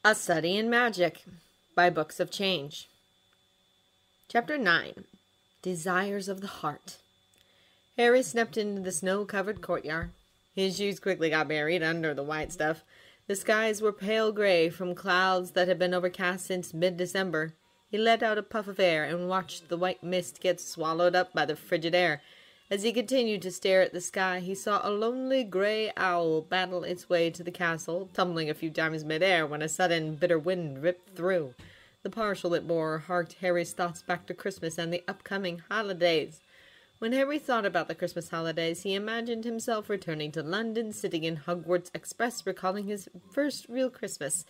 A Study in Magic by Books of Change. Chapter 9. Desires of the Heart. Harry stepped into the snow-covered courtyard. His shoes quickly got buried under the white stuff. The skies were pale gray from clouds that had been overcast since mid-December. He let out a puff of air and watched the white mist get swallowed up by the frigid air. As he continued to stare at the sky, he saw a lonely gray owl battle its way to the castle, tumbling a few times mid-air when a sudden bitter wind ripped through. The parcel it bore harked Harry's thoughts back to Christmas and the upcoming holidays. When Harry thought about the Christmas holidays, he imagined himself returning to London, sitting in Hogwarts Express, recalling his first real Christmas.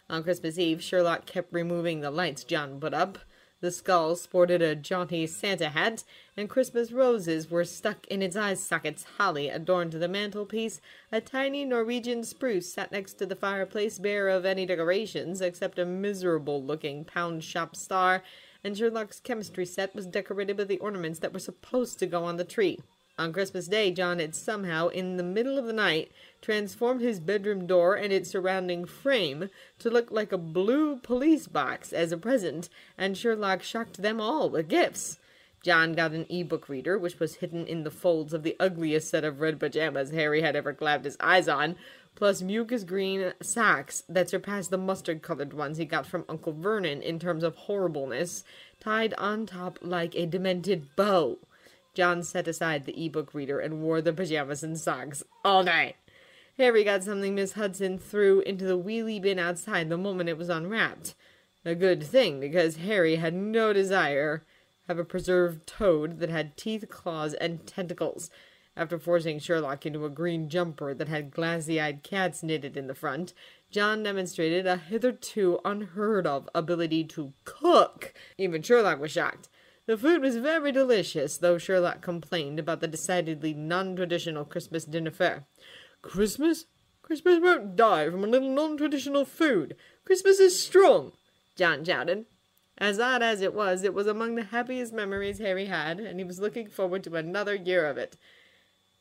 On Christmas Eve, Sherlock kept removing the lights John put up. The skull sported a jaunty Santa hat, and Christmas roses were stuck in its eye sockets. Holly adorned the mantelpiece. A tiny Norwegian spruce sat next to the fireplace, bare of any decorations except a miserable-looking pound-shop star, and Sherlock's chemistry set was decorated with the ornaments that were supposed to go on the tree. On Christmas Day, John had somehow, in the middle of the night, transformed his bedroom door and its surrounding frame to look like a blue police box as a present, and Sherlock shocked them all with gifts. John got an e-book reader, which was hidden in the folds of the ugliest set of red pajamas Harry had ever clapped his eyes on, plus mucus green socks that surpassed the mustard-colored ones he got from Uncle Vernon in terms of horribleness, tied on top like a demented bow. John set aside the e-book reader and wore the pajamas and socks all night. Harry got something Miss Hudson threw into the wheelie bin outside the moment it was unwrapped. A good thing, because Harry had no desire to have a preserved toad that had teeth, claws, and tentacles. After forcing Sherlock into a green jumper that had glassy-eyed cats knitted in the front, John demonstrated a hitherto unheard-of ability to cook. Even Sherlock was shocked. The food was very delicious, though Sherlock complained about the decidedly non-traditional Christmas dinner fare. Christmas? Christmas won't die from a little non-traditional food. Christmas is strong, John shouted. As odd as it was among the happiest memories Harry had, and he was looking forward to another year of it.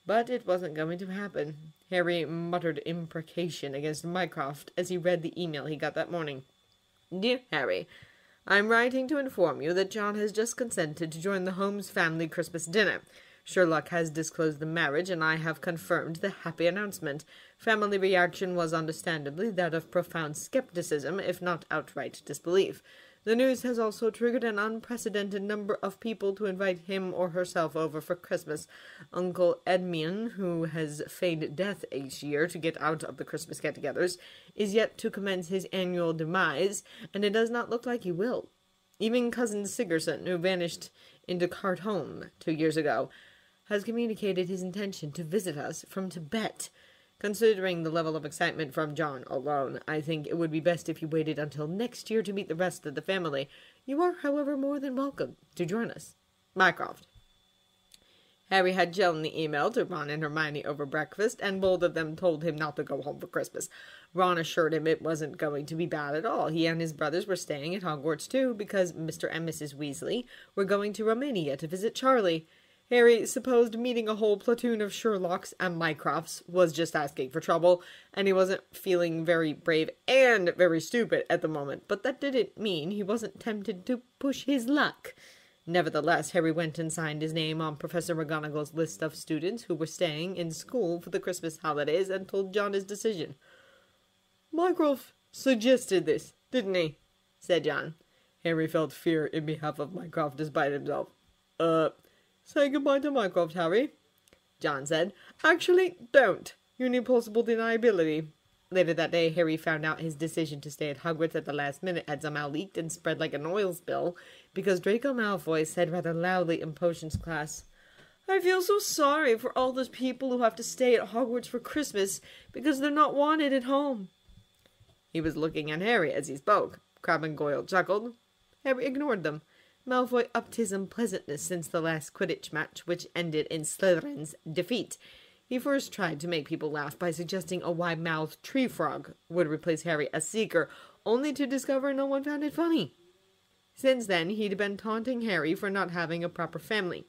But it wasn't going to happen. Harry muttered imprecation against Mycroft as he read the email he got that morning. Dear Harry, I'm writing to inform you that John has just consented to join the Holmes family Christmas dinner. Sherlock has disclosed the marriage, and I have confirmed the happy announcement. Family reaction was understandably that of profound skepticism, if not outright disbelief. The news has also triggered an unprecedented number of people to invite him or herself over for Christmas. Uncle Edmund, who has feigned death each year to get out of the Christmas get-togethers, is yet to commence his annual demise, and it does not look like he will. Even Cousin Sigerson, who vanished into Khartoum 2 years ago, has communicated his intention to visit us from Tibet. Considering the level of excitement from John alone, I think it would be best if you waited until next year to meet the rest of the family. You are, however, more than welcome to join us. Mycroft. Harry had shown the email to Ron and Hermione over breakfast, and both of them told him not to go home for Christmas. Ron assured him it wasn't going to be bad at all. He and his brothers were staying at Hogwarts, too, because Mr. and Mrs. Weasley were going to Romania to visit Charlie. Harry supposed meeting a whole platoon of Sherlocks and Mycrofts was just asking for trouble, and he wasn't feeling very brave and very stupid at the moment, but that didn't mean he wasn't tempted to push his luck. Nevertheless, Harry went and signed his name on Professor McGonagall's list of students who were staying in school for the Christmas holidays and told John his decision. Mycroft suggested this, didn't he? Said John. Harry felt fear in behalf of Mycroft despite himself. Say goodbye to Mycroft, Harry, John said. Actually, don't. You need plausible deniability. Later that day, Harry found out his decision to stay at Hogwarts at the last minute had somehow leaked and spread like an oil spill, because Draco Malfoy said rather loudly in Potions class, I feel so sorry for all those people who have to stay at Hogwarts for Christmas because they're not wanted at home. He was looking at Harry as he spoke. Crabbe and Goyle chuckled. Harry ignored them. Malfoy upped his unpleasantness since the last Quidditch match, which ended in Slytherin's defeat. He first tried to make people laugh by suggesting a wide-mouthed tree frog would replace Harry as Seeker, only to discover no one found it funny. Since then, he'd been taunting Harry for not having a proper family.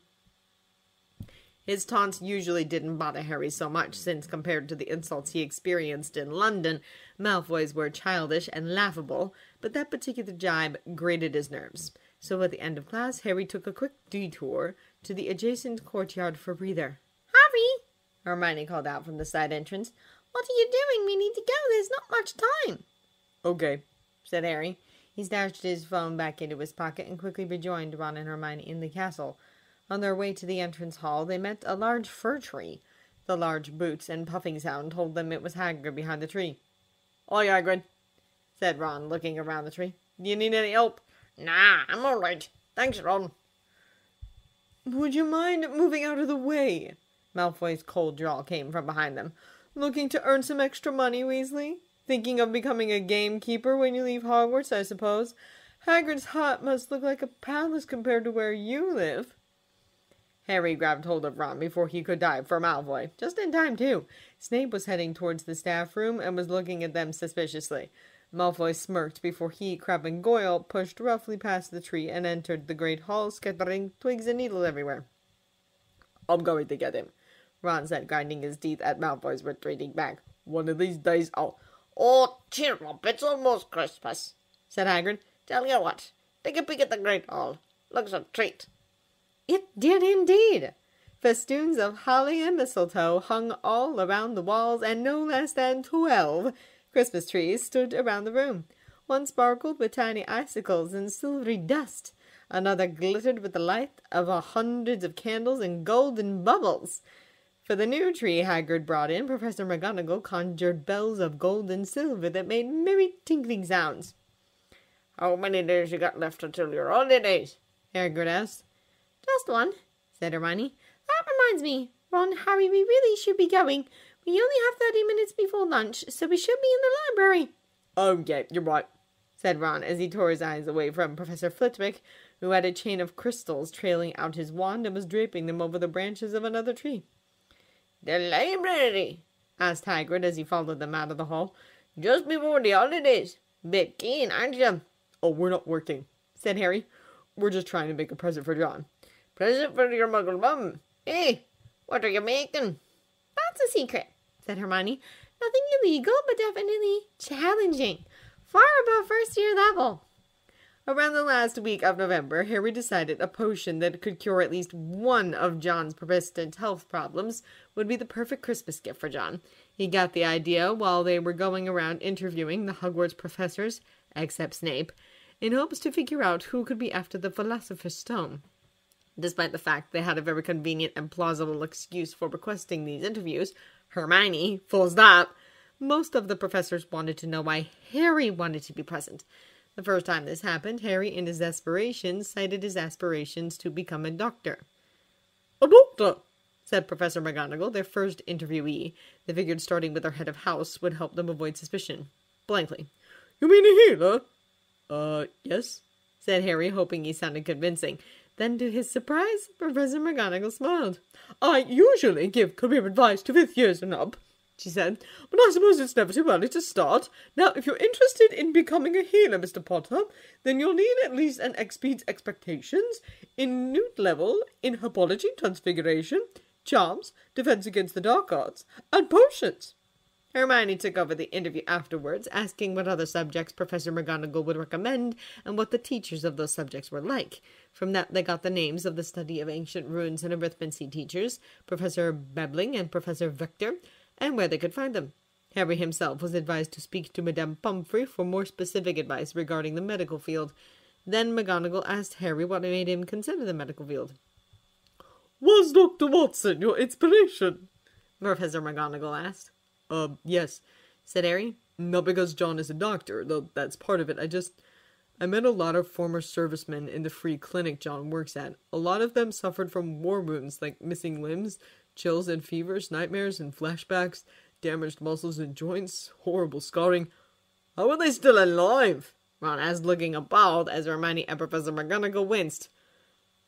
His taunts usually didn't bother Harry so much, since compared to the insults he experienced in London, Malfoy's were childish and laughable, but that particular jibe grated his nerves. So at the end of class, Harry took a quick detour to the adjacent courtyard for a breather. "Harry!" Hermione called out from the side entrance. "What are you doing? We need to go. There's not much time." "Okay," said Harry. He stashed his phone back into his pocket and quickly rejoined Ron and Hermione in the castle. On their way to the entrance hall, they met a large fir tree. The large boots and puffing sound told them it was Hagrid behind the tree. "Oi, Hagrid," said Ron, looking around the tree. "Do you need any help?" "Nah, I'm all right. Thanks, Ron." "Would you mind moving out of the way?" Malfoy's cold drawl came from behind them. "Looking to earn some extra money, Weasley? Thinking of becoming a gamekeeper when you leave Hogwarts, I suppose? Hagrid's hut must look like a palace compared to where you live." Harry grabbed hold of Ron before he could dive for Malfoy. Just in time, too. Snape was heading towards the staff room and was looking at them suspiciously. Malfoy smirked before he, Crabbe, and Goyle pushed roughly past the tree and entered the great hall, scattering twigs and needles everywhere. "I'm going to get him," Ron said, grinding his teeth at Malfoy's retreating back. "One of these days I'll—" "Oh, cheer up, it's almost Christmas," said Hagrid. "Tell you what, take a peek at the great hall. Looks a treat." It did indeed. Festoons of holly and mistletoe hung all around the walls, and no less than 12 Christmas trees stood around the room. One sparkled with tiny icicles and silvery dust. Another glittered with the light of hundreds of candles and golden bubbles. For the new tree Hagrid brought in, Professor McGonagall conjured bells of gold and silver that made merry tinkling sounds. "How many days you got left until your holidays?" Hagrid asked. "Just one," said Hermione. "That reminds me, Ron, Harry, we really should be going. We only have 30 minutes before lunch, so we should be in the library." "Oh, yeah, you're right," said Ron as he tore his eyes away from Professor Flitwick, who had a chain of crystals trailing out his wand and was draping them over the branches of another tree. "The library?" asked Hagrid as he followed them out of the hall. "Just before the holidays. Bit keen, aren't you?" "Oh, we're not working," said Harry. "We're just trying to make a present for John." "Present for your muggle mum? Hey, what are you making?" "That's a secret," said Hermione. "Nothing illegal, but definitely challenging. Far above first-year level." Around the last week of November, Harry decided a potion that could cure at least one of John's persistent health problems would be the perfect Christmas gift for John. He got the idea while they were going around interviewing the Hogwarts professors, except Snape, in hopes to figure out who could be after the Philosopher's Stone. Despite the fact they had a very convenient and plausible excuse for requesting these interviews, Hermione, full stop, most of the professors wanted to know why Harry wanted to be present. The first time this happened, Harry, in his desperation, cited his aspirations to become a doctor. "A doctor?" said Professor McGonagall, their first interviewee. They figured starting with their head of house would help them avoid suspicion. Blankly. "You mean a healer?" Yes," said Harry, hoping he sounded convincing. Then, to his surprise, Professor McGonagall smiled. "I usually give career advice to 5th years and up," she said, "but I suppose it's never too early to start. Now, if you're interested in becoming a healer, Mr. Potter, then you'll need at least an XP's expectations in newt level, in herbology, transfiguration, charms, defense against the dark arts, and potions." Hermione took over the interview afterwards, asking what other subjects Professor McGonagall would recommend and what the teachers of those subjects were like. From that they got the names of the study of ancient runes and arithmancy teachers, Professor Bebbling and Professor Victor, and where they could find them. Harry himself was advised to speak to Madame Pomfrey for more specific advice regarding the medical field. Then McGonagall asked Harry what made him consider the medical field. "Was Dr. Watson your inspiration?" Professor McGonagall asked. Yes," said Harry. "Not because John is a doctor, though that's part of it. I met a lot of former servicemen in the free clinic John works at. A lot of them suffered from war wounds, like missing limbs, chills and fevers, nightmares and flashbacks, damaged muscles and joints, horrible scarring." "How are they still alive?" Ron asked, looking appalled as Hermione and Professor McGonagall winced.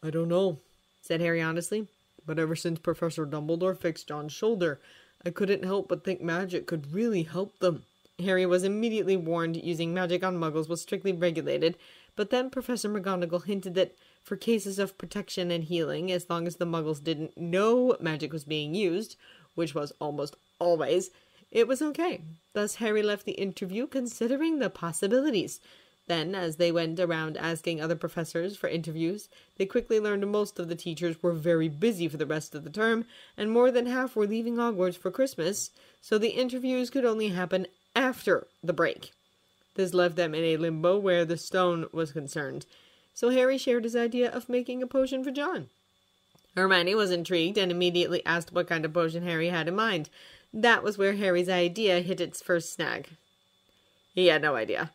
"I don't know," said Harry honestly, "but ever since Professor Dumbledore fixed John's shoulder, I couldn't help but think magic could really help them. Harry was immediately warned using magic on muggles was strictly regulated, but then Professor McGonagall hinted that for cases of protection and healing, as long as the muggles didn't know magic was being used, which was almost always, it was okay. Thus Harry left the interview considering the possibilities. Then, as they went around asking other professors for interviews, they quickly learned most of the teachers were very busy for the rest of the term, and more than half were leaving Hogwarts for Christmas, so the interviews could only happen after the break. This left them in a limbo where the stone was concerned, so Harry shared his idea of making a potion for John. Hermione was intrigued and immediately asked what kind of potion Harry had in mind. That was where Harry's idea hit its first snag. He had no idea.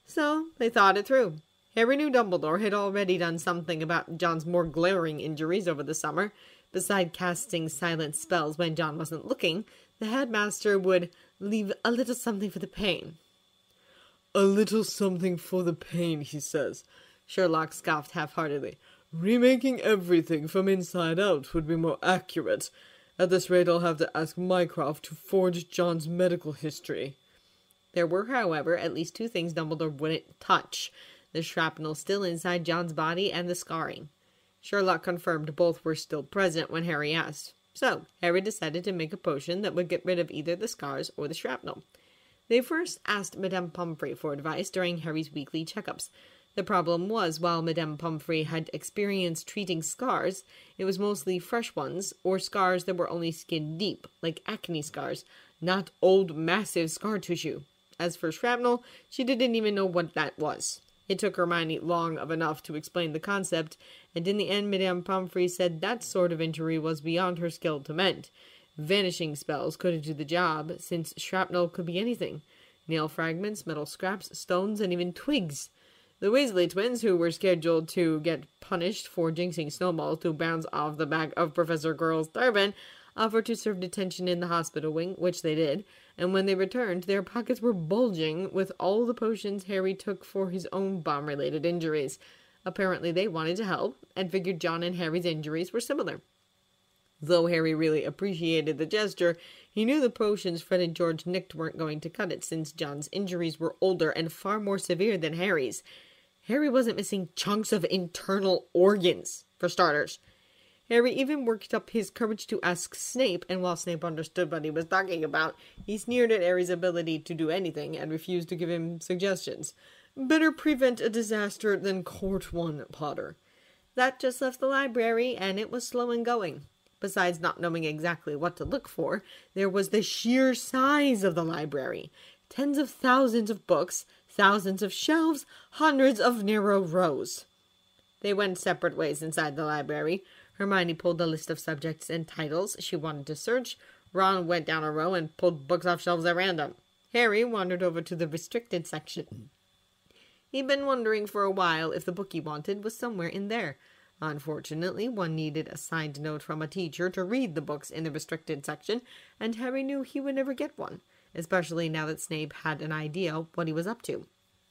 So they thought it through. Harry knew Dumbledore had already done something about John's more glaring injuries over the summer. Beside casting silent spells when John wasn't looking, the headmaster would leave a little something for the pain. "A little something for the pain," he says. Sherlock scoffed half-heartedly. "Remaking everything from inside out would be more accurate. At this rate, I'll have to ask Mycroft to forge John's medical history." There were, however, at least two things Dumbledore wouldn't touch: the shrapnel still inside John's body and the scarring. Sherlock confirmed both were still present when Harry asked. So, Harry decided to make a potion that would get rid of either the scars or the shrapnel. They first asked Madame Pomfrey for advice during Harry's weekly checkups. The problem was, while Madame Pomfrey had experience treating scars, it was mostly fresh ones, or scars that were only skin deep, like acne scars, not old, massive scar tissue. As for shrapnel, she didn't even know what that was. It took Hermione long enough to explain the concept, and in the end Madame Pomfrey said that sort of injury was beyond her skill to mend. Vanishing spells couldn't do the job, since shrapnel could be anything. Nail fragments, metal scraps, stones, and even twigs. The Weasley twins, who were scheduled to get punished for jinxing snowballs to bounce off the back of Professor Quirrell's turban, offered to serve detention in the hospital wing, which they did, and when they returned, their pockets were bulging with all the potions Harry took for his own bomb-related injuries. Apparently they wanted to help, and figured John and Harry's injuries were similar. Though Harry really appreciated the gesture, he knew the potions Fred and George nicked weren't going to cut it, since John's injuries were older and far more severe than Harry's. Harry wasn't missing chunks of internal organs, for starters. Harry even worked up his courage to ask Snape, and while Snape understood what he was talking about, he sneered at Harry's ability to do anything and refused to give him suggestions. Better prevent a disaster than court one, Potter. That just left the library, and it was slow in going. Besides not knowing exactly what to look for, there was the sheer size of the library. Tens of thousands of books, thousands of shelves, hundreds of narrow rows. They went separate ways inside the library. Hermione pulled a list of subjects and titles she wanted to search. Ron went down a row and pulled books off shelves at random. Harry wandered over to the restricted section. He'd been wondering for a while if the book he wanted was somewhere in there. Unfortunately, one needed a signed note from a teacher to read the books in the restricted section, and Harry knew he would never get one, especially now that Snape had an idea what he was up to.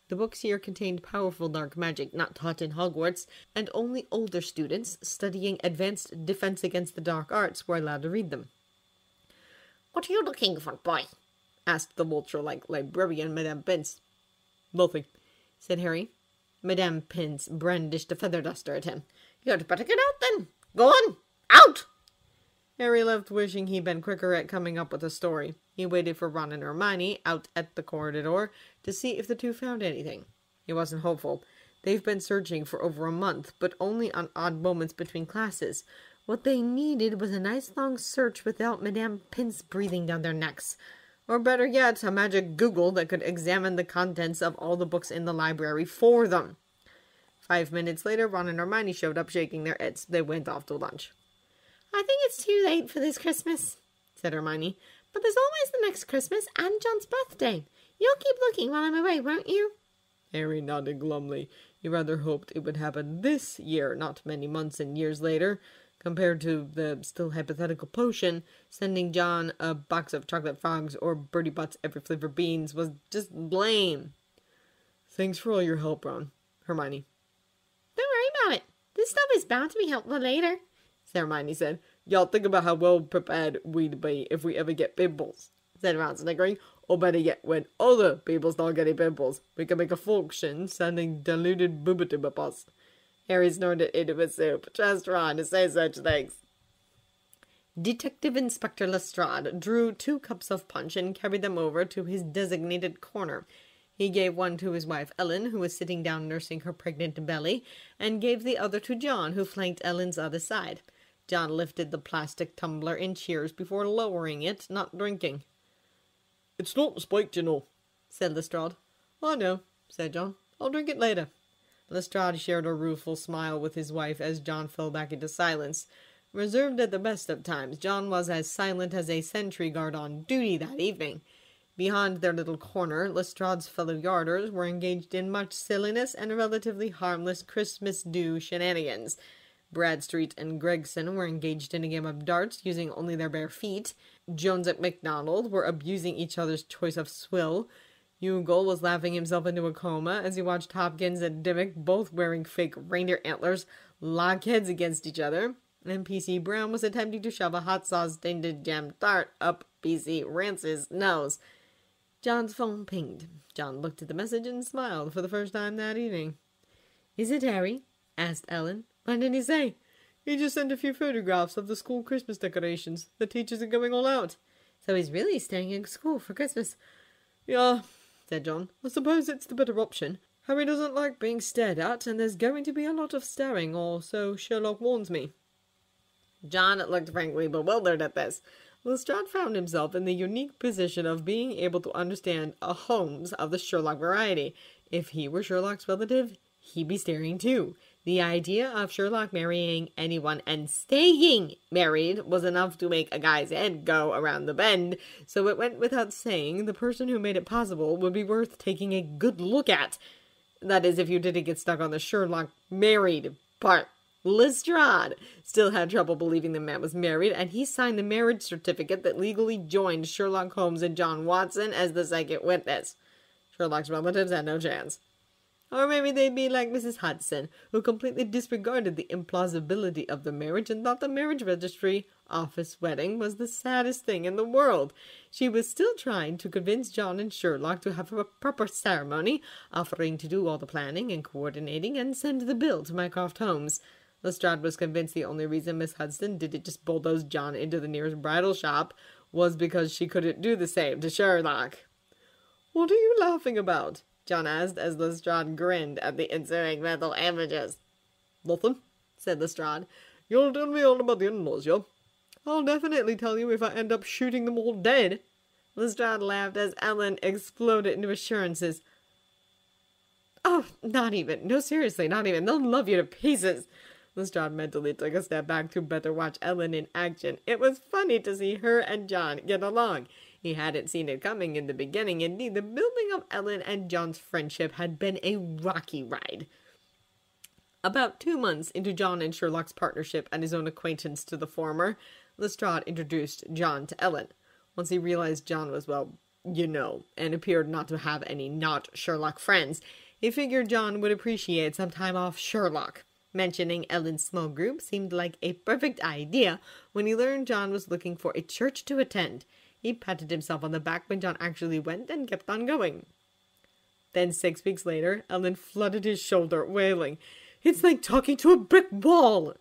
The books here contained powerful dark magic not taught in Hogwarts, and only older students studying advanced defense against the dark arts were allowed to read them. "What are you looking for, boy?" asked the vulture-like librarian, Madame Pince. "Nothing," said Harry. Madame Pince brandished a feather duster at him. "You'd better get out, then. Go on, out!" Harry left wishing he'd been quicker at coming up with a story. He waited for Ron and Hermione out at the corridor to see if the two found anything. He wasn't hopeful. They've been searching for over a month, but only on odd moments between classes. What they needed was a nice long search without Madame Pince breathing down their necks. Or better yet, a magic Google that could examine the contents of all the books in the library for them. 5 minutes later, Ron and Hermione showed up shaking their heads. They went off to lunch. "I think it's too late for this Christmas," said Hermione. "But there's always the next Christmas and John's birthday. You'll keep looking while I'm away, won't you?" Harry nodded glumly. He rather hoped it would happen this year, not many months and years later. Compared to the still hypothetical potion, sending John a box of chocolate frogs or Bertie Bott's every flavor beans was just lame. "Thanks for all your help, Ron." Hermione. "Don't worry about it. This stuff is bound to be helpful later," Hermione said. "Y'all think about how well prepared we'd be if we ever get pimples," said Ron, snickering. Or better yet, when other people start getting pimples, we can make a fortune sending diluted boobatubapos. Harry snorted into his soup, just trying to say such things. Detective Inspector Lestrade drew 2 cups of punch and carried them over to his designated corner. He gave one to his wife Ellen, who was sitting down nursing her pregnant belly, and gave the other to John, who flanked Ellen's other side. John lifted the plastic tumbler in cheers before lowering it, not drinking. "It's not spiked, you know," said Lestrade. "I know," said John. "I'll drink it later." Lestrade shared a rueful smile with his wife as John fell back into silence. Reserved at the best of times, John was as silent as a sentry guard on duty that evening. Behind their little corner, Lestrade's fellow yarders were engaged in much silliness and relatively harmless Christmas-do shenanigans. Bradstreet and Gregson were engaged in a game of darts using only their bare feet. Jones and MacDonald were abusing each other's choice of swill. Youghal was laughing himself into a coma as he watched Hopkins and Dimmock, both wearing fake reindeer antlers, lock heads against each other. And P.C. Brown was attempting to shove a hot sauce-tainted jam tart up P.C. Rance's nose. John's phone pinged. John looked at the message and smiled for the first time that evening. "Is it Harry?" asked Ellen. "What did he say?" "He just sent a few photographs of the school Christmas decorations. The teachers are going all out." "So he's really staying in school for Christmas?" "Yeah," said John. "I suppose it's the better option. Harry doesn't like being stared at, and there's going to be a lot of staring, or so Sherlock warns me." John looked frankly bewildered at this. Lestrade found himself in the unique position of being able to understand a Holmes of the Sherlock variety. If he were Sherlock's relative, he'd be staring too. The idea of Sherlock marrying anyone and staying married was enough to make a guy's head go around the bend, so it went without saying the person who made it possible would be worth taking a good look at. That is, if you didn't get stuck on the Sherlock married part. Lestrade still had trouble believing the man was married, and he signed the marriage certificate that legally joined Sherlock Holmes and John Watson as the second witness. Sherlock's relatives had no chance. Or maybe they'd be like Mrs. Hudson, who completely disregarded the implausibility of the marriage and thought the marriage registry office wedding was the saddest thing in the world. She was still trying to convince John and Sherlock to have a proper ceremony, offering to do all the planning and coordinating and send the bill to Mycroft Holmes. Lestrade was convinced the only reason Miss Hudson didn't just bulldoze John into the nearest bridal shop was because she couldn't do the same to Sherlock. "What are you laughing about?" John asked as Lestrade grinned at the ensuing mental images. "Nothing," said Lestrade. "You'll tell me all about the in-laws, yeah? I'll definitely tell you if I end up shooting them all dead." Lestrade laughed as Ellen exploded into assurances. "Oh, not even. No, seriously, not even. They'll love you to pieces." Lestrade mentally took a step back to better watch Ellen in action. It was funny to see her and John get along. He hadn't seen it coming in the beginning. Indeed, the building of Ellen and John's friendship had been a rocky ride. About 2 months into John and Sherlock's partnership and his own acquaintance to the former, Lestrade introduced John to Ellen. Once he realized John was, well, you know, and appeared not to have any not Sherlock friends, he figured John would appreciate some time off Sherlock. Mentioning Ellen's small group seemed like a perfect idea when he learned John was looking for a church to attend. He patted himself on the back when John actually went and kept on going. Then 6 weeks later, Ellen flooded his shoulder, wailing, "It's like talking to a brick wall!"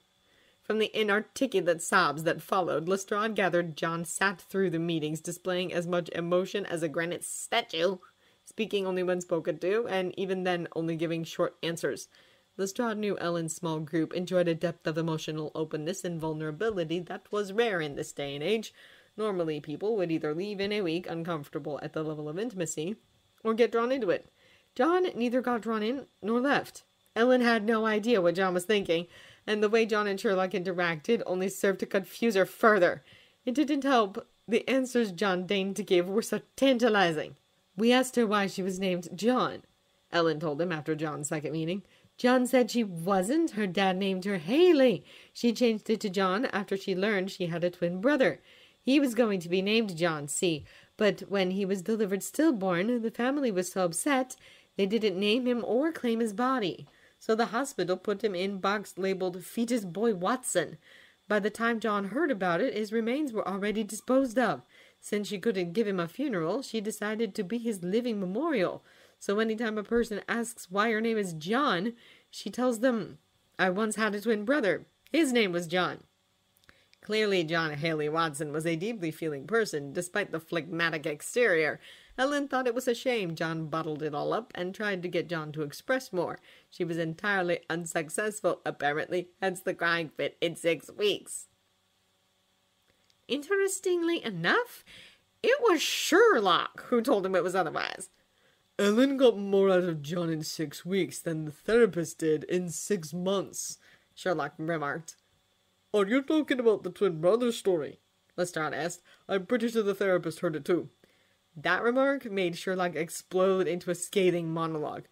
From the inarticulate sobs that followed, Lestrade gathered John sat through the meetings, displaying as much emotion as a granite statue, speaking only when spoken to, and even then only giving short answers. Lestrade knew Ellen's small group enjoyed a depth of emotional openness and vulnerability that was rare in this day and age. Normally, people would either leave in a week uncomfortable at the level of intimacy, or get drawn into it. John neither got drawn in nor left. Ellen had no idea what John was thinking, and the way John and Sherlock interacted only served to confuse her further. It didn't help. The answers John deigned to give were so tantalizing. "We asked her why she was named John," Ellen told him after John's second meeting. "John said she wasn't. Her dad named her Haley. She changed it to John after she learned she had a twin brother. He was going to be named John C., but when he was delivered stillborn, the family was so upset they didn't name him or claim his body. So the hospital put him in box labeled Fetus Boy Watson. By the time John heard about it, his remains were already disposed of. Since she couldn't give him a funeral, she decided to be his living memorial. So anytime a person asks why her name is John, she tells them, I once had a twin brother. His name was John. Clearly, John Haley Watson was a deeply feeling person, despite the phlegmatic exterior. Ellen thought it was a shame John bottled it all up and tried to get John to express more. She was entirely unsuccessful, apparently, hence the crying fit in 6 weeks. Interestingly enough, it was Sherlock who told him it was otherwise. Ellen got more out of John in 6 weeks than the therapist did in 6 months, Sherlock remarked. Are you talking about the twin brother story? Lestrade asked. I'm pretty sure the therapist heard it too. That remark made Sherlock explode into a scathing monologue.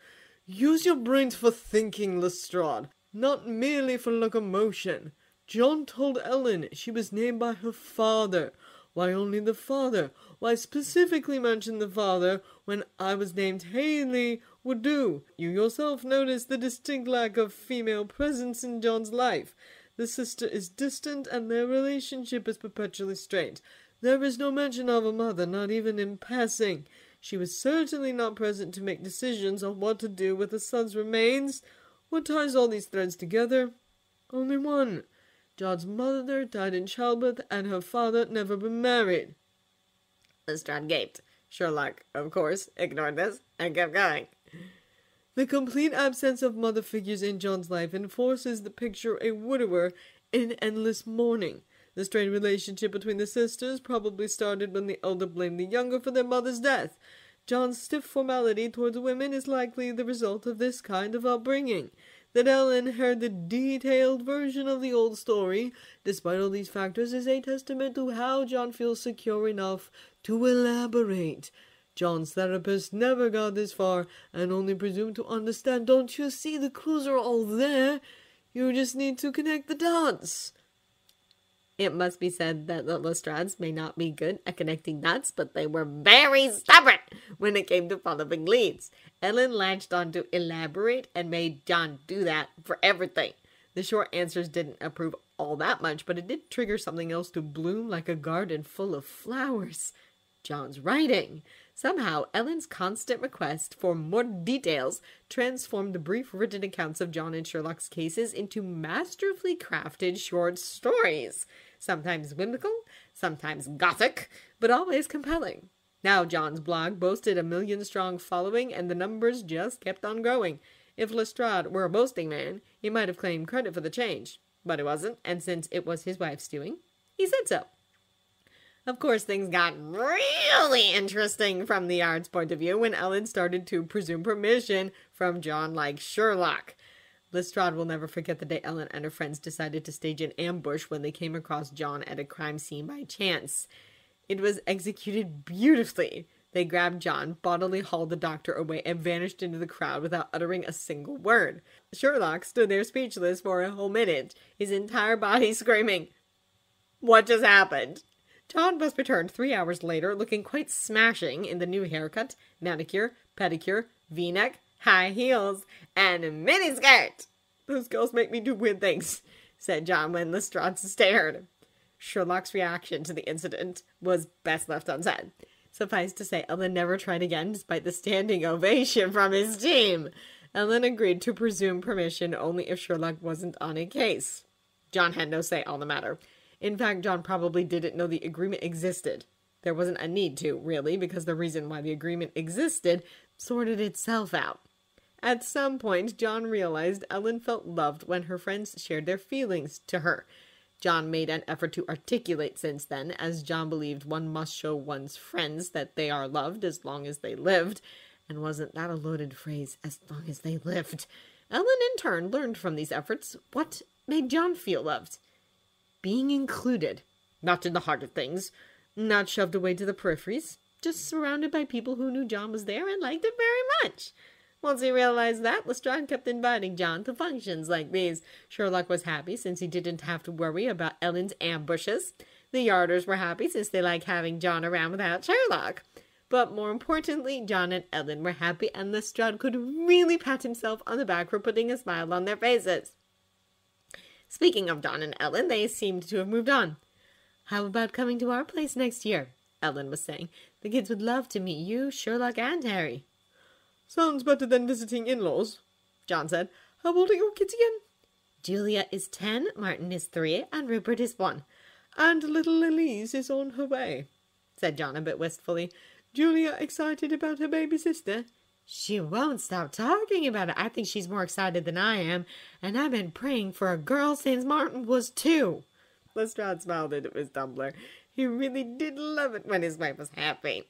Use your brains for thinking, Lestrade, not merely for locomotion. John told Ellen she was named by her father. Why only the father? Why specifically mention the father when I was named Haley would do? You yourself noticed the distinct lack of female presence in John's life. The sister is distant and their relationship is perpetually strained. There is no mention of a mother, not even in passing. She was certainly not present to make decisions on what to do with the son's remains. What ties all these threads together? Only one. John's mother died in childbirth, and her father never been married. Lestrade gaped. Sherlock, of course, ignored this and kept going. The complete absence of mother figures in John's life enforces the picture a widower in endless mourning. The strained relationship between the sisters probably started when the elder blamed the younger for their mother's death. John's stiff formality towards women is likely the result of this kind of upbringing. That Ellen heard the detailed version of the old story, despite all these factors, is a testament to how John feels secure enough to elaborate. John's therapist never got this far and only presumed to understand. Don't you see, the clues are all there? You just need to connect the dots. It must be said that the Lestrades may not be good at connecting dots, but they were very stubborn when it came to following leads. Ellen latched on to elaborate and made John do that for everything. The short answers didn't approve all that much, but it did trigger something else to bloom like a garden full of flowers. John's writing. Somehow, Ellen's constant request for more details transformed the brief written accounts of John and Sherlock's cases into masterfully crafted short stories. Sometimes whimsical, sometimes gothic, but always compelling. Now John's blog boasted a 1 million-strong following, and the numbers just kept on growing. If Lestrade were a boasting man, he might have claimed credit for the change. But it wasn't, and since it was his wife's doing, he said so. Of course, things got really interesting from the Yard's point of view when Ellen started to presume permission from John like Sherlock. Lestrade will never forget the day Ellen and her friends decided to stage an ambush when they came across John at a crime scene by chance. It was executed beautifully. They grabbed John, bodily hauled the doctor away, and vanished into the crowd without uttering a single word. Sherlock stood there speechless for a whole minute, his entire body screaming, "What just happened?" John was returned 3 hours later, looking quite smashing in the new haircut, manicure, pedicure, v-neck, high heels, and a miniskirt. "Those girls make me do weird things," said John when Lestrade stared. Sherlock's reaction to the incident was best left unsaid. Suffice to say, Ellen never tried again, despite the standing ovation from his team. Ellen agreed to presume permission only if Sherlock wasn't on a case. John had no say on the matter. In fact, John probably didn't know the agreement existed. There wasn't a need to, really, because the reason why the agreement existed sorted itself out. At some point, John realized Ellen felt loved when her friends shared their feelings to her. John made an effort to articulate since then, as John believed one must show one's friends that they are loved as long as they lived. And wasn't that a loaded phrase, as long as they lived? Ellen, in turn, learned from these efforts what made John feel loved. Being included, not in the heart of things, not shoved away to the peripheries, just surrounded by people who knew John was there and liked him very much. Once he realized that, Lestrade kept inviting John to functions like these. Sherlock was happy since he didn't have to worry about Ellen's ambushes. The Yarders were happy since they liked having John around without Sherlock. But more importantly, John and Ellen were happy, and Lestrade could really pat himself on the back for putting a smile on their faces. Speaking of John and Ellen, they seemed to have moved on. "How about coming to our place next year?" Ellen was saying. "The kids would love to meet you, Sherlock and Harry." Sounds better than visiting in-laws, John said. How old are your kids again? Julia is 10, Martin is 3, and Rupert is 1. And little Elise is on her way, said John a bit wistfully. Julia excited about her baby sister? She won't stop talking about it. I think she's more excited than I am, and I've been praying for a girl since Martin was 2. Lestrade smiled into his tumbler. He really did love it when his wife was happy.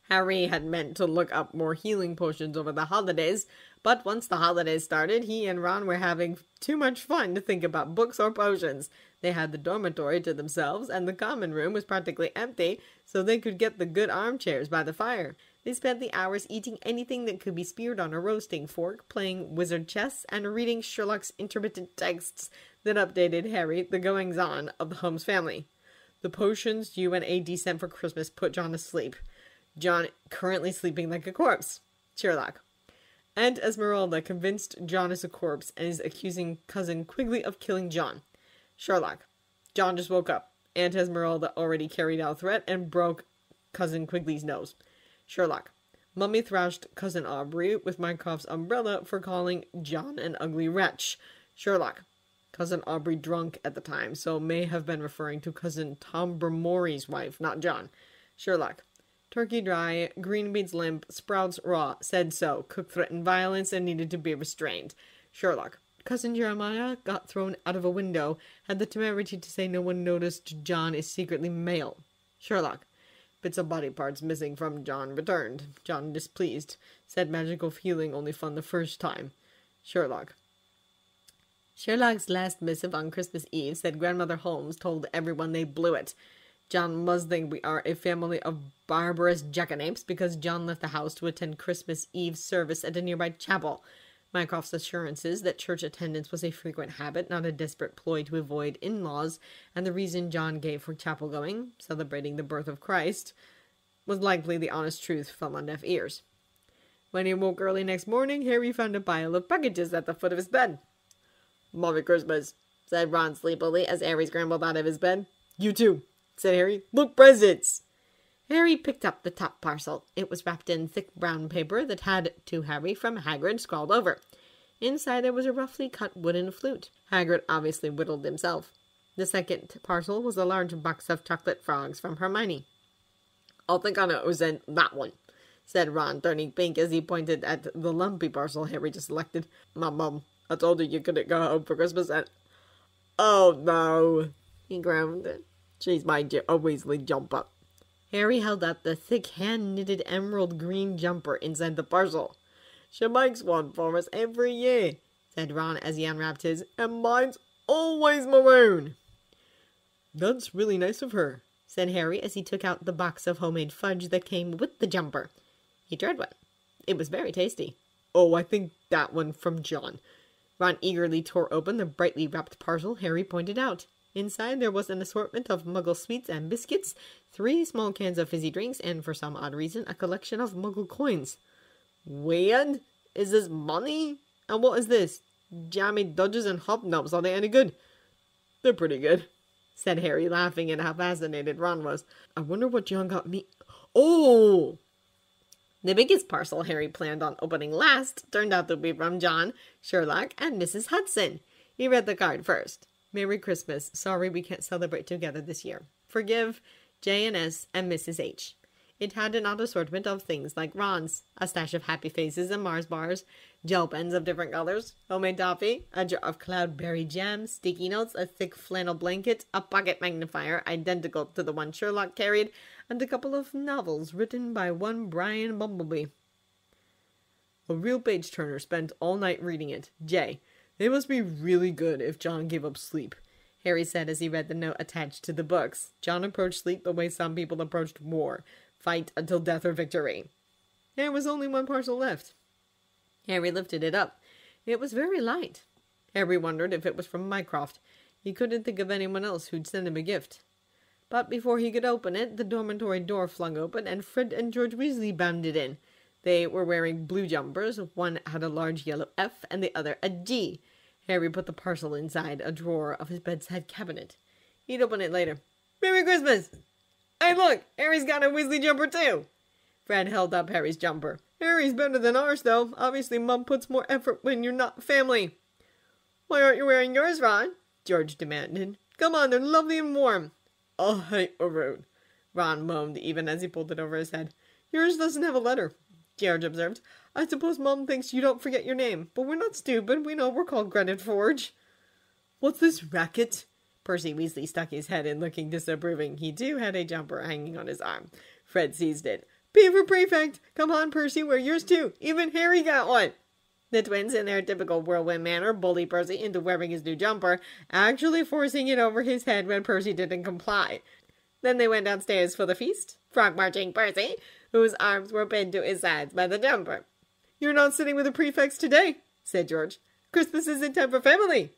Harry had meant to look up more healing potions over the holidays, but once the holidays started, he and Ron were having too much fun to think about books or potions. They had the dormitory to themselves, and the common room was practically empty, so they could get the good armchairs by the fire. They spent the hours eating anything that could be speared on a roasting fork, playing wizard chess, and reading Sherlock's intermittent texts that updated Harry, the goings-on of the Holmes family. The potions UNAD sent for Christmas put John to sleep. John currently sleeping like a corpse. Sherlock. Aunt Esmeralda convinced John is a corpse and is accusing Cousin Quigley of killing John. Sherlock. John just woke up. Aunt Esmeralda already carried out threat and broke Cousin Quigley's nose. Sherlock. Mummy thrashed Cousin Aubrey with Mycroft's umbrella for calling John an ugly wretch. Sherlock. Cousin Aubrey drunk at the time, so may have been referring to Cousin Tom Bermory's wife, not John. Sherlock. Turkey dry, green beans limp, sprouts raw, said so, cook threatened violence and needed to be restrained. Sherlock. Cousin Jeremiah got thrown out of a window, had the temerity to say no one noticed John is secretly male. Sherlock. Bits of body parts missing from John returned. John displeased, said magical healing only fun the first time. Sherlock. Sherlock's last missive on Christmas Eve said Grandmother Holmes told everyone they blew it. John must think we are a family of barbarous jackanapes because John left the house to attend Christmas Eve service at a nearby chapel. Mycroft's assurances that church attendance was a frequent habit, not a desperate ploy to avoid in-laws, and the reason John gave for chapel-going, celebrating the birth of Christ, was likely the honest truth fell on deaf ears. When he woke early next morning, Harry found a pile of packages at the foot of his bed. "Merry Christmas," said Ron sleepily as Harry scrambled out of his bed. "You too," said Harry. "Look, presents!" Harry picked up the top parcel. It was wrapped in thick brown paper that had, "To Harry from Hagrid," scrawled over. Inside there was a roughly cut wooden flute. Hagrid obviously whittled himself. The second parcel was a large box of chocolate frogs from Hermione. "I'll think on it was in that one," said Ron, turning pink as he pointed at the lumpy parcel Harry just selected. "Mum, I told you couldn't go home for Christmas and—" "Oh, no," he groaned. "She's made you a Weasley jumper." Harry held up the thick hand-knitted emerald green jumper inside the parcel. "She makes one for us every year," said Ron as he unwrapped his, "and mine's always maroon." "That's really nice of her," said Harry as he took out the box of homemade fudge that came with the jumper. He tried one. It was very tasty. "Oh, I think that one from John." Ron eagerly tore open the brightly wrapped parcel Harry pointed out. Inside there was an assortment of Muggle sweets and biscuits, 3 small cans of fizzy drinks, and for some odd reason, a collection of Muggle coins. "Weird? Is this money? And what is this? Jammy Dodgers and Hobnobs, are they any good?" "They're pretty good," said Harry, laughing at how fascinated Ron was. "I wonder what John got me—" "Oh!" The biggest parcel Harry planned on opening last turned out to be from John, Sherlock, and Mrs. Hudson. He read the card first. "Merry Christmas. Sorry we can't celebrate together this year. Forgive J&S and Mrs. H." It had an odd assortment of things like Ron's, a stash of Happy Faces and Mars bars, gel pens of different colors, homemade toffee, a jar of cloudberry jam, sticky notes, a thick flannel blanket, a pocket magnifier identical to the one Sherlock carried, and a couple of novels written by one Brian Bumblebee. "A real page-turner. Spent all night reading it. J. They must be really good if John gave up sleep," Harry said as he read the note attached to the books. John approached sleep the way some people approached war. Fight until death or victory. There was only one parcel left. Harry lifted it up. It was very light. Harry wondered if it was from Mycroft. He couldn't think of anyone else who'd send him a gift. But before he could open it, the dormitory door flung open and Fred and George Weasley bounded in. They were wearing blue jumpers. One had a large yellow F and the other a G. Harry put the parcel inside a drawer of his bedside cabinet. He'd open it later. "Merry Christmas!" Hey, look! Harry's got a Weasley jumper, too! Fred held up Harry's jumper. Harry's better than ours, though. Obviously, Mum puts more effort when you're not family. Why aren't you wearing yours, Ron? George demanded. Come on, they're lovely and warm. I hate maroon, Ron moaned even as he pulled it over his head. Yours doesn't have a letter, George observed. I suppose Mum thinks you don't forget your name, but we're not stupid. We know we're called Greenwich Forge. What's this racket? Percy Weasley stuck his head in, looking disapproving. He too had a jumper hanging on his arm. Fred seized it. P for prefect! Come on, Percy, wear yours too. Even Harry got one. The twins, in their typical whirlwind manner, bullied Percy into wearing his new jumper, actually forcing it over his head when Percy didn't comply. Then they went downstairs for the feast, frog-marching Percy, whose arms were pinned to his sides by the jumper. You're not sitting with the prefects today, said George. Christmas isn't time for family.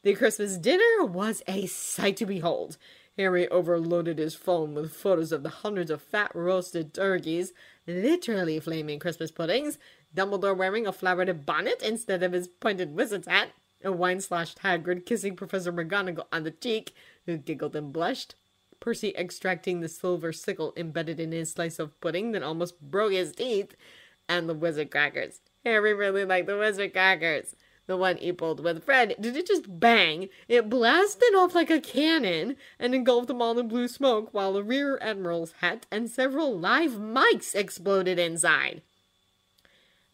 The Christmas dinner was a sight to behold. Harry overloaded his phone with photos of the hundreds of fat roasted turkeys, literally flaming Christmas puddings, Dumbledore wearing a flowered bonnet instead of his pointed wizard's hat, a wine-sloshed Hagrid kissing Professor McGonagall on the cheek, who giggled and blushed, Percy extracting the silver sickle embedded in his slice of pudding that almost broke his teeth, and the wizard crackers. Harry really liked the wizard crackers. The one he pulled with Fred, did it just bang? It blasted off like a cannon and engulfed them all in blue smoke, while the rear admiral's hat and several live mics exploded inside.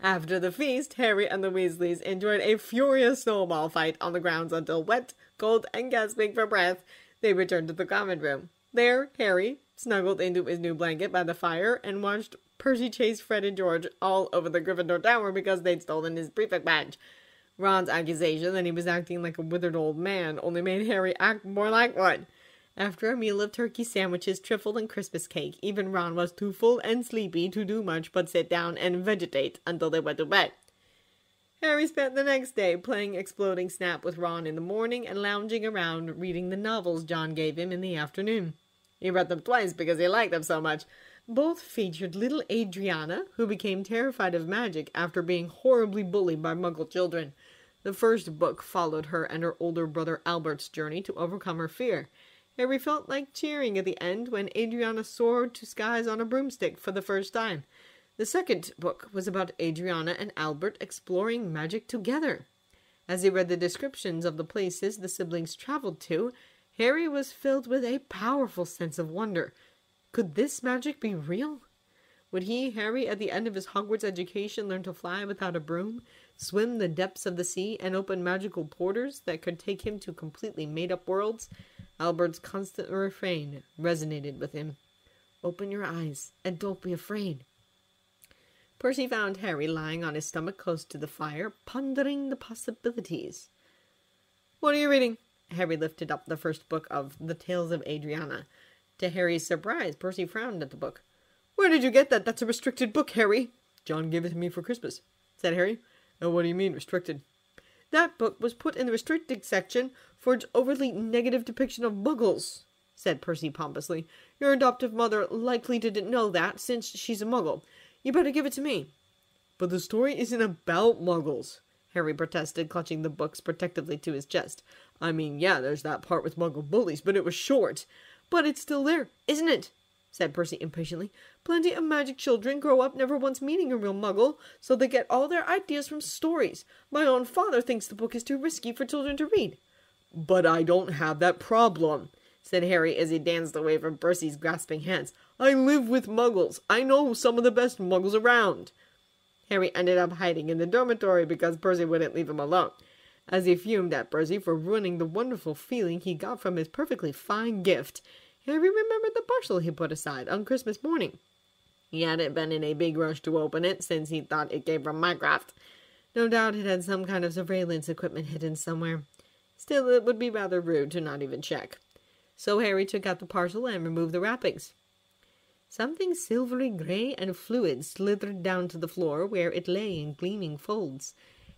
After the feast, Harry and the Weasleys enjoyed a furious snowball fight on the grounds until wet, cold, and gasping for breath, they returned to the common room. There, Harry snuggled into his new blanket by the fire and watched Percy chase Fred and George all over the Gryffindor Tower because they'd stolen his prefect badge. Ron's accusation that he was acting like a withered old man only made Harry act more like one. After a meal of turkey sandwiches, trifle, and Christmas cake, even Ron was too full and sleepy to do much but sit down and vegetate until they went to bed. Harry spent the next day playing Exploding Snap with Ron in the morning and lounging around reading the novels John gave him in the afternoon. He read them twice because he liked them so much. Both featured little Adriana, who became terrified of magic after being horribly bullied by Muggle children. The first book followed her and her older brother Albert's journey to overcome her fear. Harry felt like cheering at the end when Adriana soared to skies on a broomstick for the first time. The second book was about Adriana and Albert exploring magic together. As he read the descriptions of the places the siblings traveled to, Harry was filled with a powerful sense of wonder. Could this magic be real? Would he, Harry, at the end of his Hogwarts education, learn to fly without a broom, swim the depths of the sea, and open magical portals that could take him to completely made-up worlds? Albert's constant refrain resonated with him. Open your eyes, and don't be afraid. Percy found Harry lying on his stomach close to the fire, pondering the possibilities. What are you reading? Harry lifted up the first book of The Tales of Adriana. To Harry's surprise, Percy frowned at the book. Where did you get that? That's a restricted book, Harry. John gave it to me for Christmas, said Harry. And what do you mean, restricted? That book was put in the restricted section for its overly negative depiction of Muggles, said Percy pompously. Your adoptive mother likely didn't know that, since she's a Muggle. You better give it to me. But the story isn't about Muggles, Harry protested, clutching the books protectively to his chest. I mean, yeah, there's that part with Muggle bullies, but it was short. But it's still there, isn't it? Said Percy impatiently. Plenty of magic children grow up never once meeting a real Muggle, so they get all their ideas from stories. My own father thinks the book is too risky for children to read. But I don't have that problem, said Harry as he danced away from Percy's grasping hands. I live with Muggles. I know some of the best Muggles around. Harry ended up hiding in the dormitory because Percy wouldn't leave him alone. As he fumed at Percy for ruining the wonderful feeling he got from his perfectly fine gift, Harry remembered the parcel he put aside on Christmas morning. He hadn't been in a big rush to open it since he thought it came from Mycroft. No doubt it had some kind of surveillance equipment hidden somewhere. Still, it would be rather rude to not even check. So Harry took out the parcel and removed the wrappings. Something silvery gray and fluid slithered down to the floor where it lay in gleaming folds.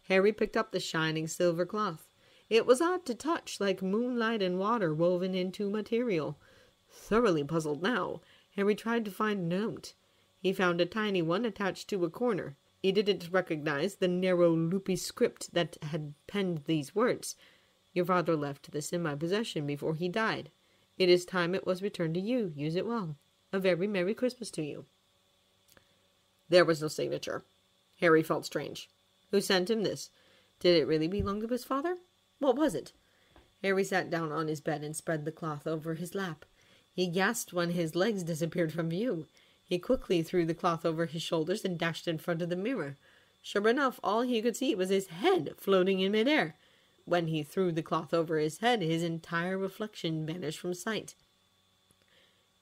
Harry picked up the shining silver cloth. It was odd to touch, like moonlight and water woven into material. Thoroughly puzzled now, Harry tried to find a note. He found a tiny one attached to a corner. He didn't recognize the narrow, loopy script that had penned these words. Your father left this in my possession before he died. It is time it was returned to you. Use it well. A very Merry Christmas to you." There was no signature. Harry felt strange. Who sent him this? Did it really belong to his father? What was it? Harry sat down on his bed and spread the cloth over his lap. He gasped when his legs disappeared from view. He quickly threw the cloth over his shoulders and dashed in front of the mirror. Sure enough, all he could see was his head floating in midair. When he threw the cloth over his head, his entire reflection vanished from sight.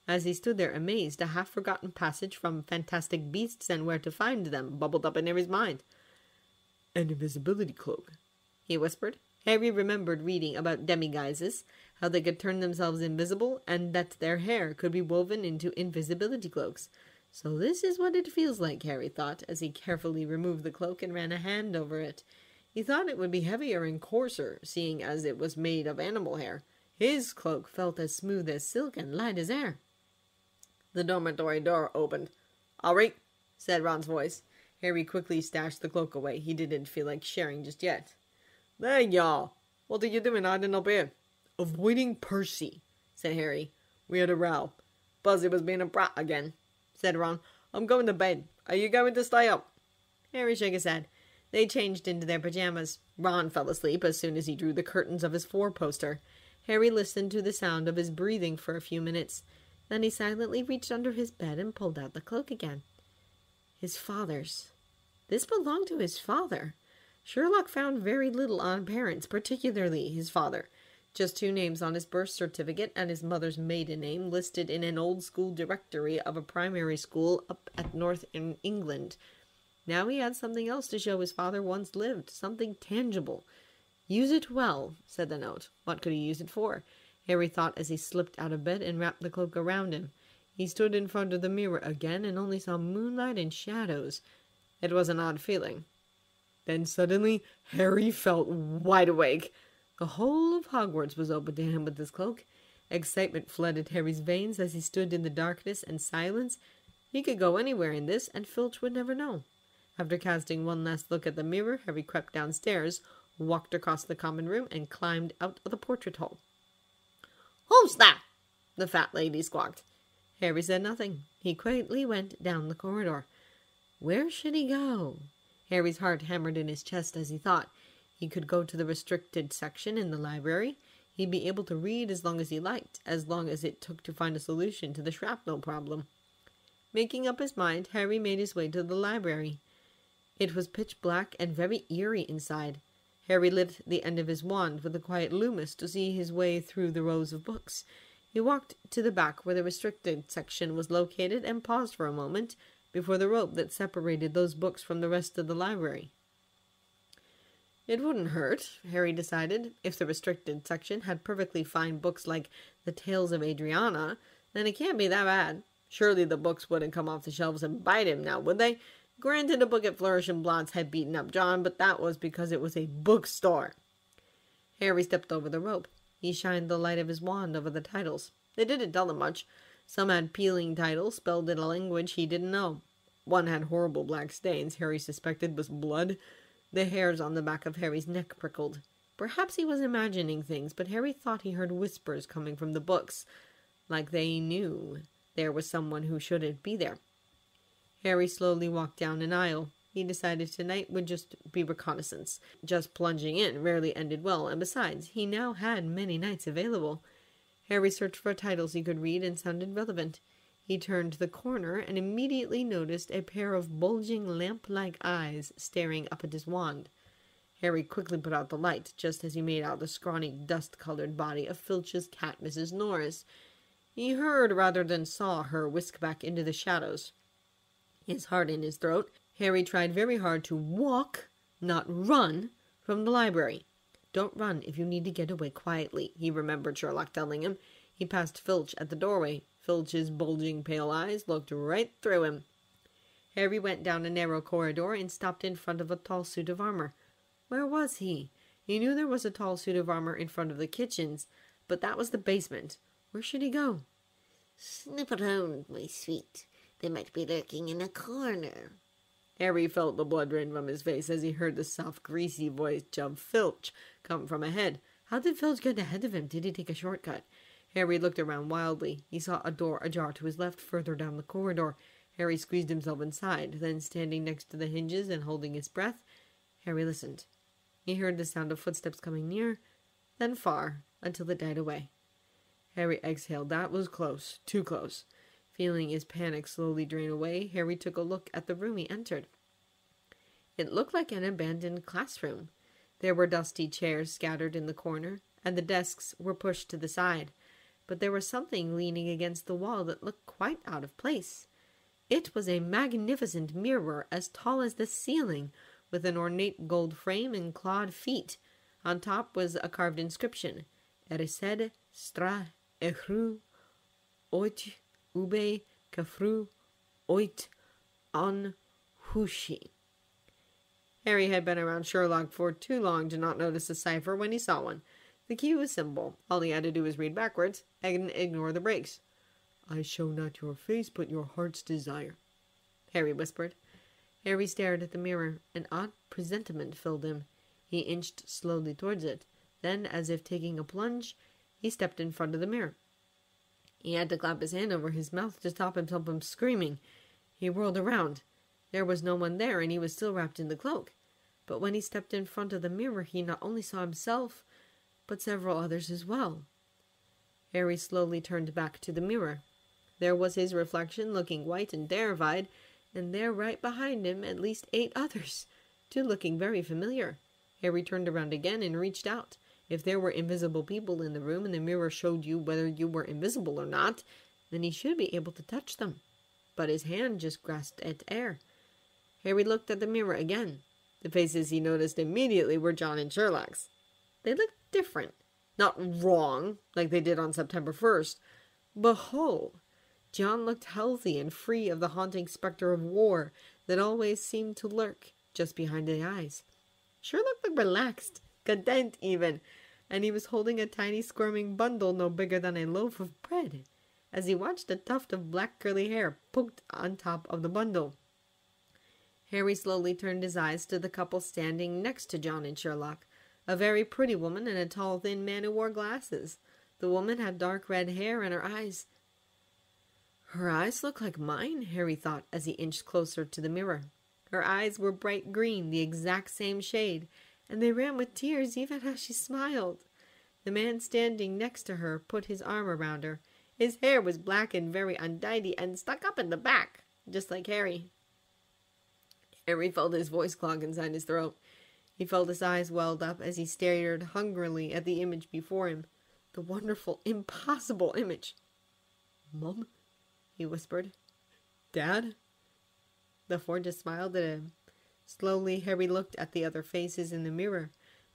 As he stood there amazed, a half-forgotten passage from Fantastic Beasts and Where to Find Them bubbled up in Harry's mind. "An invisibility cloak," he whispered. Harry remembered reading about demiguises, how they could turn themselves invisible, and that their hair could be woven into invisibility cloaks. So this is what it feels like, Harry thought, as he carefully removed the cloak and ran a hand over it. He thought it would be heavier and coarser, seeing as it was made of animal hair. His cloak felt as smooth as silk and light as air. The dormitory door opened. "All right," said Ron's voice. Harry quickly stashed the cloak away. He didn't feel like sharing just yet. "There you are. What are you doing hiding up here?" "Avoiding Percy," said Harry. "We had a row. Percy was being a brat again," said Ron. "I'm going to bed. Are you going to stay up?" Harry shook his head. They changed into their pajamas. Ron fell asleep as soon as he drew the curtains of his four-poster. Harry listened to the sound of his breathing for a few minutes. Then he silently reached under his bed and pulled out the cloak again. His father's. This belonged to his father. Sherlock found very little on parents, particularly his father. Just 2 names on his birth certificate and his mother's maiden name listed in an old-school directory of a primary school up at North in England. Now he had something else to show his father once lived, something tangible. "Use it well," said the note. What could he use it for? Harry thought as he slipped out of bed and wrapped the cloak around him. He stood in front of the mirror again and only saw moonlight and shadows. It was an odd feeling. Then suddenly, Harry felt wide awake. The whole of Hogwarts was open to him with this cloak. Excitement flooded Harry's veins as he stood in the darkness and silence. He could go anywhere in this, and Filch would never know. After casting one last look at the mirror, Harry crept downstairs, walked across the common room, and climbed out of the portrait hole. "Who's that?" the fat lady squawked. Harry said nothing. He quietly went down the corridor. Where should he go? Harry's heart hammered in his chest as he thought. He could go to the restricted section in the library. He'd be able to read as long as he liked, as long as it took to find a solution to the shrapnel problem. Making up his mind, Harry made his way to the library. It was pitch black and very eerie inside. Harry lit the end of his wand with a quiet Loomis to see his way through the rows of books. He walked to the back where the restricted section was located and paused for a moment before the rope that separated those books from the rest of the library. It wouldn't hurt, Harry decided. If the restricted section had perfectly fine books like The Tales of Adriana, then it can't be that bad. Surely the books wouldn't come off the shelves and bite him now, would they? Granted, a book at Flourish and Blotts had beaten up John, but that was because it was a bookstore. Harry stepped over the rope. He shined the light of his wand over the titles. They didn't tell him much. Some had peeling titles, spelled in a language he didn't know. One had horrible black stains Harry suspected was blood. The hairs on the back of Harry's neck prickled. Perhaps he was imagining things, but Harry thought he heard whispers coming from the books, like they knew there was someone who shouldn't be there. Harry slowly walked down an aisle. He decided tonight would just be reconnaissance. Just plunging in rarely ended well, and besides, he now had many nights available. Harry searched for titles he could read and sounded relevant. He turned the corner and immediately noticed a pair of bulging lamp-like eyes staring up at his wand. Harry quickly put out the light, just as he made out the scrawny, dust-colored body of Filch's cat, Mrs. Norris. He heard rather than saw her whisk back into the shadows. His heart in his throat, Harry tried very hard to walk, not run, from the library. Don't run if you need to get away quietly, he remembered Sherlock telling him. He passed Filch at the doorway. Filch's bulging pale eyes looked right through him. Harry went down a narrow corridor and stopped in front of a tall suit of armor. Where was he? He knew there was a tall suit of armor in front of the kitchens, but that was the basement. Where should he go? Sniff around, my sweet. They might be lurking in a corner. Harry felt the blood drain from his face as he heard the soft, greasy voice of Filch come from ahead. How did Filch get ahead of him? Did he take a shortcut? Harry looked around wildly. He saw a door ajar to his left, further down the corridor. Harry squeezed himself inside. Then, standing next to the hinges and holding his breath, Harry listened. He heard the sound of footsteps coming near, then far, until it died away. Harry exhaled. That was close. Too close. Feeling his panic slowly drain away, Harry took a look at the room he entered. It looked like an abandoned classroom. There were dusty chairs scattered in the corner, and the desks were pushed to the side. But there was something leaning against the wall that looked quite out of place. It was a magnificent mirror as tall as the ceiling, with an ornate gold frame and clawed feet. On top was a carved inscription, Erised stra echru oit ube kafru oit on hushi. Harry had been around Sherlock for too long to not notice a cipher when he saw one. The key was simple. All he had to do was read backwards and ignore the breaks. I show not your face, but your heart's desire, Harry whispered. Harry stared at the mirror. An odd presentiment filled him. He inched slowly towards it. Then, as if taking a plunge, he stepped in front of the mirror. He had to clap his hand over his mouth to stop himself from screaming. He whirled around. There was no one there, and he was still wrapped in the cloak. But when he stepped in front of the mirror, he not only saw himself, but several others as well. Harry slowly turned back to the mirror. There was his reflection, looking white and terrified, and there right behind him at least 8 others, 2 looking very familiar. Harry turned around again and reached out. If there were invisible people in the room and the mirror showed you whether you were invisible or not, then he should be able to touch them. But his hand just grasped at air. Harry looked at the mirror again. The faces he noticed immediately were John and Sherlock's. They looked different. Not wrong, like they did on September 1st, but whole. John looked healthy and free of the haunting specter of war that always seemed to lurk just behind the eyes. Sherlock looked relaxed, content even, and he was holding a tiny squirming bundle no bigger than a loaf of bread, as he watched a tuft of black curly hair poked on top of the bundle. Harry slowly turned his eyes to the couple standing next to John and Sherlock, a very pretty woman and a tall, thin man who wore glasses. The woman had dark red hair, and her eyes looked like mine, Harry thought as he inched closer to the mirror. Her eyes were bright green, the exact same shade, and they ran with tears even as she smiled. The man standing next to her put his arm around her. His hair was black and very untidy and stuck up in the back, just like Harry. Harry felt his voice clog inside his throat. He felt his eyes welled up as he stared hungrily at the image before him. The wonderful, impossible image. Mom? He whispered. Dad? The 4 just smiled at him. Slowly, Harry looked at the other faces in the mirror.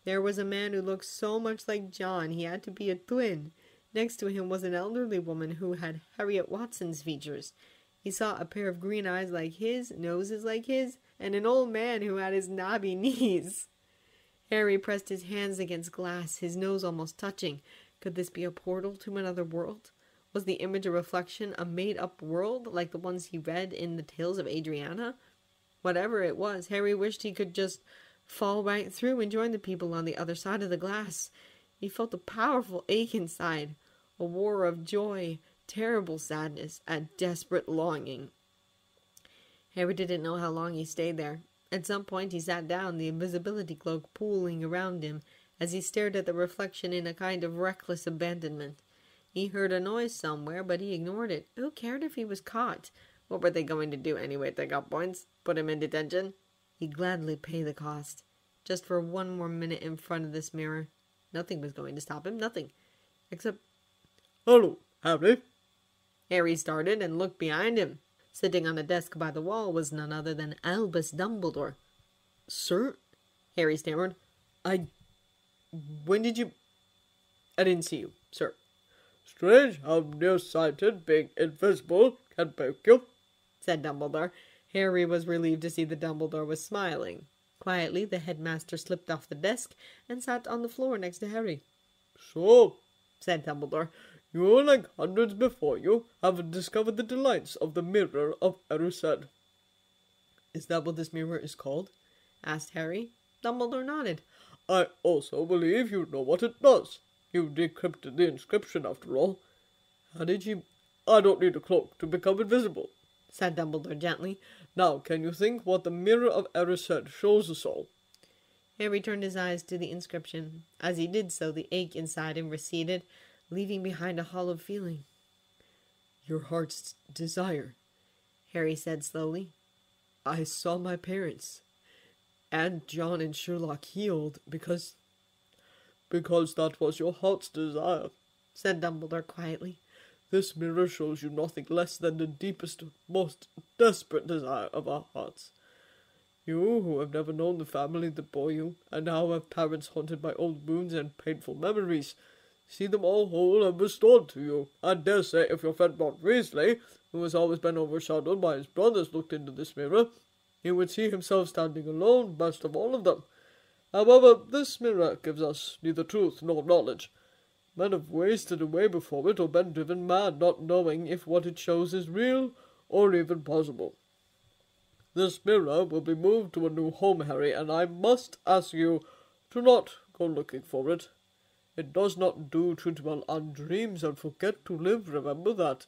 There was a man who looked so much like John he had to be a twin. Next to him was an elderly woman who had Harriet Watson's features. He saw a pair of green eyes like his, noses like his, and an old man who had his knobby knees. Harry pressed his hands against glass, his nose almost touching. Could this be a portal to another world? Was the image a reflection, a made-up world, like the ones he read in the Tales of Adriana? Whatever it was, Harry wished he could just fall right through and join the people on the other side of the glass. He felt a powerful ache inside, a war of joy, terrible sadness, and desperate longing. Harry didn't know how long he stayed there. At some point he sat down, the invisibility cloak pooling around him, as he stared at the reflection in a kind of reckless abandonment. He heard a noise somewhere, but he ignored it. Who cared if he was caught? What were they going to do anyway? Take out points? Put him in detention? He'd gladly pay the cost. Just for one more minute in front of this mirror. Nothing was going to stop him. Nothing. Except... Hello, Harry. Harry started and looked behind him. Sitting on a desk by the wall was none other than Albus Dumbledore. Sir? Harry stammered. When did you... I didn't see you, sir. Strange how nearsighted being invisible can make you, said Dumbledore. Harry was relieved to see that Dumbledore was smiling. Quietly, the headmaster slipped off the desk and sat on the floor next to Harry. So, said Dumbledore, you, like hundreds before you, have discovered the delights of the Mirror of Erised. Is that what this mirror is called? asked Harry. Dumbledore nodded. I also believe you know what it does. You decrypted the inscription, after all. How did you... I don't need a cloak to become invisible, said Dumbledore gently. Now, can you think what the Mirror of Erised shows us all? Harry turned his eyes to the inscription. As he did so, the ache inside him receded, leaving behind a hollow feeling. Your heart's desire, Harry said slowly. I saw my parents, and John and Sherlock healed because that was your heart's desire, said Dumbledore quietly. This mirror shows you nothing less than the deepest, most desperate desire of our hearts. You, who have never known the family that bore you, and now have parents haunted by old wounds and painful memories, see them all whole and restored to you. I dare say if your friend Ron Weasley, who has always been overshadowed by his brothers, looked into this mirror, he would see himself standing alone, best of all of them. However, this mirror gives us neither truth nor knowledge. Men have wasted away before it or been driven mad, not knowing if what it shows is real or even possible. This mirror will be moved to a new home, Harry, and I must ask you to not go looking for it. It does not do to dwell on dreams and forget to live, remember that.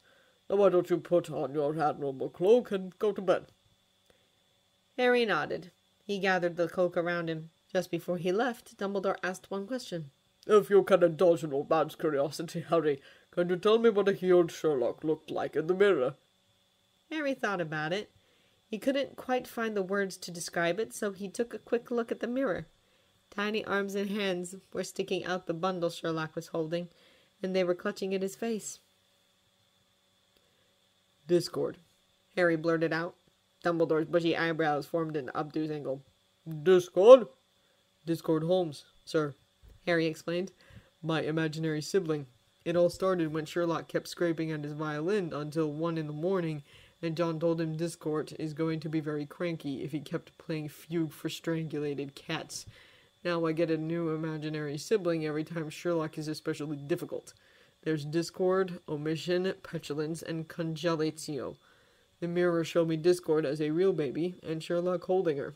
Now why don't you put on your admirable cloak and go to bed? Harry nodded. He gathered the cloak around him. Just before he left, Dumbledore asked one question. If you can indulge an old man's curiosity, Harry, can you tell me what a healed Sherlock looked like in the mirror? Harry thought about it. He couldn't quite find the words to describe it, so he took a quick look at the mirror. Tiny arms and hands were sticking out the bundle Sherlock was holding, and they were clutching at his face. Discord, Harry blurted out. Dumbledore's bushy eyebrows formed an obtuse angle. Discord? Discord Holmes, sir, Harry explained. My imaginary sibling. It all started when Sherlock kept scraping at his violin until 1 a.m, and John told him Discord is going to be very cranky if he kept playing Fugue for Strangulated Cats. Now I get a new imaginary sibling every time Sherlock is especially difficult. There's Discord, Omission, Petulance, and Congelatio. The mirror showed me Discord as a real baby, and Sherlock holding her.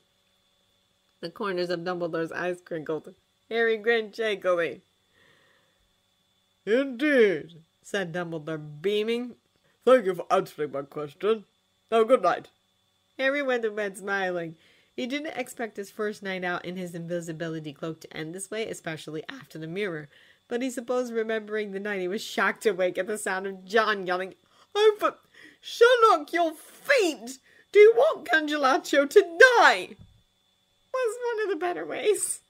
The corners of Dumbledore's eyes crinkled. Harry grinned shakily. Indeed, said Dumbledore, beaming. Thank you for answering my question. Now, good night. Harry went to bed smiling. He didn't expect his first night out in his invisibility cloak to end this way, especially after the mirror. But he supposed, remembering the night, he was shocked to wake at the sound of John yelling, "Oh, but Sherlock, you're faint! Do you want Congelatio to die?" Was one of the better ways.